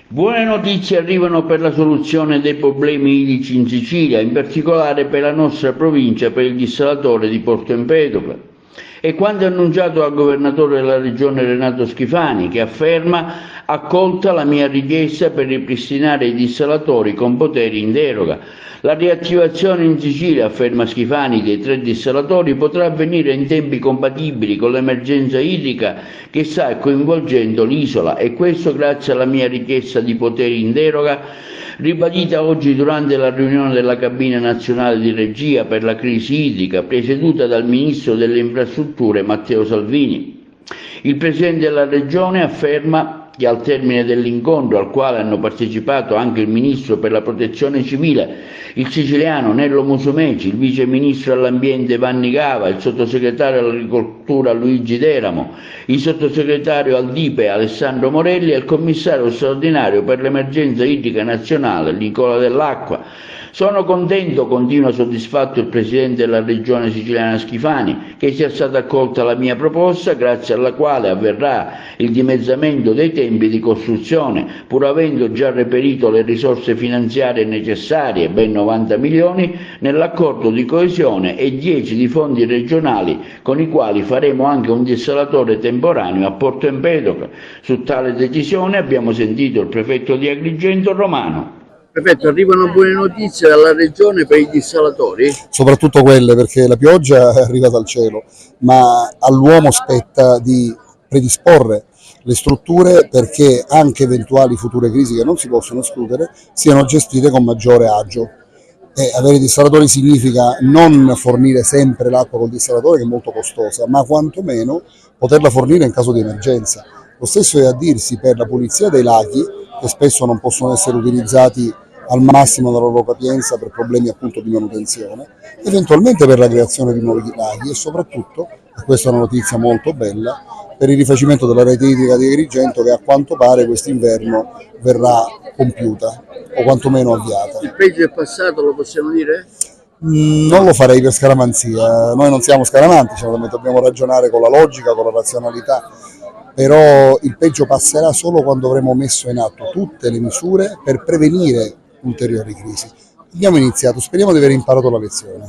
Buone notizie arrivano per la soluzione dei problemi idrici in Sicilia, in particolare per la nostra provincia, per il dissalatore di Porto Empedocle. E quando annunciato dal governatore della regione Renato Schifani, che afferma accolta la mia richiesta per ripristinare i dissalatori con poteri in deroga. La riattivazione in Sicilia, afferma Schifani, dei 3 dissalatori potrà avvenire in tempi compatibili con l'emergenza idrica che sta coinvolgendo l'isola, e questo grazie alla mia richiesta di poteri in deroga ribadita oggi durante la riunione della cabina nazionale di regia per la crisi idrica presieduta dal ministro delle infrastrutture Matteo Salvini. Il presidente della regione afferma che al termine dell'incontro, al quale hanno partecipato anche il ministro per la protezione civile, il siciliano Nello Musumeci, il vice ministro all'ambiente Vanni Gava, il sottosegretario all'agricoltura Luigi Deramo, il sottosegretario al DIPE Alessandro Morelli e il commissario straordinario per l'emergenza idrica nazionale Nicola Dell'Acqua. Sono contento, continua soddisfatto il presidente della regione siciliana Schifani, che sia stata accolta la mia proposta, grazie alla quale avverrà il dimezzamento dei tempi di costruzione, pur avendo già reperito le risorse finanziarie necessarie, ben 90 milioni, nell'accordo di coesione e 10 di fondi regionali, con i quali faremo anche un dissalatore temporaneo a Porto Empedocle. Su tale decisione abbiamo sentito il prefetto di Agrigento Romano. Prefetto, arrivano buone notizie dalla regione per i dissalatori? Soprattutto quelle, perché la pioggia arriva dal cielo, ma all'uomo spetta di predisporre le strutture perché anche eventuali future crisi che non si possono escludere siano gestite con maggiore agio. E avere i dissalatori significa non fornire sempre l'acqua col dissalatore, che è molto costosa, ma quantomeno poterla fornire in caso di emergenza. Lo stesso è a dirsi per la pulizia dei laghi, che spesso non possono essere utilizzati al massimo della loro capienza per problemi appunto di manutenzione, eventualmente per la creazione di nuovi laghi e soprattutto, e questa è una notizia molto bella, per il rifacimento della rete idrica di Agrigento, che a quanto pare quest'inverno verrà compiuta o quantomeno avviata. Il peggio è passato, lo possiamo dire? Non lo farei per scaramanzia, noi non siamo scaramanti, dobbiamo ragionare con la logica, con la razionalità, però il peggio passerà solo quando avremo messo in atto tutte le misure per prevenire ulteriori crisi. Abbiamo iniziato, speriamo di aver imparato la lezione.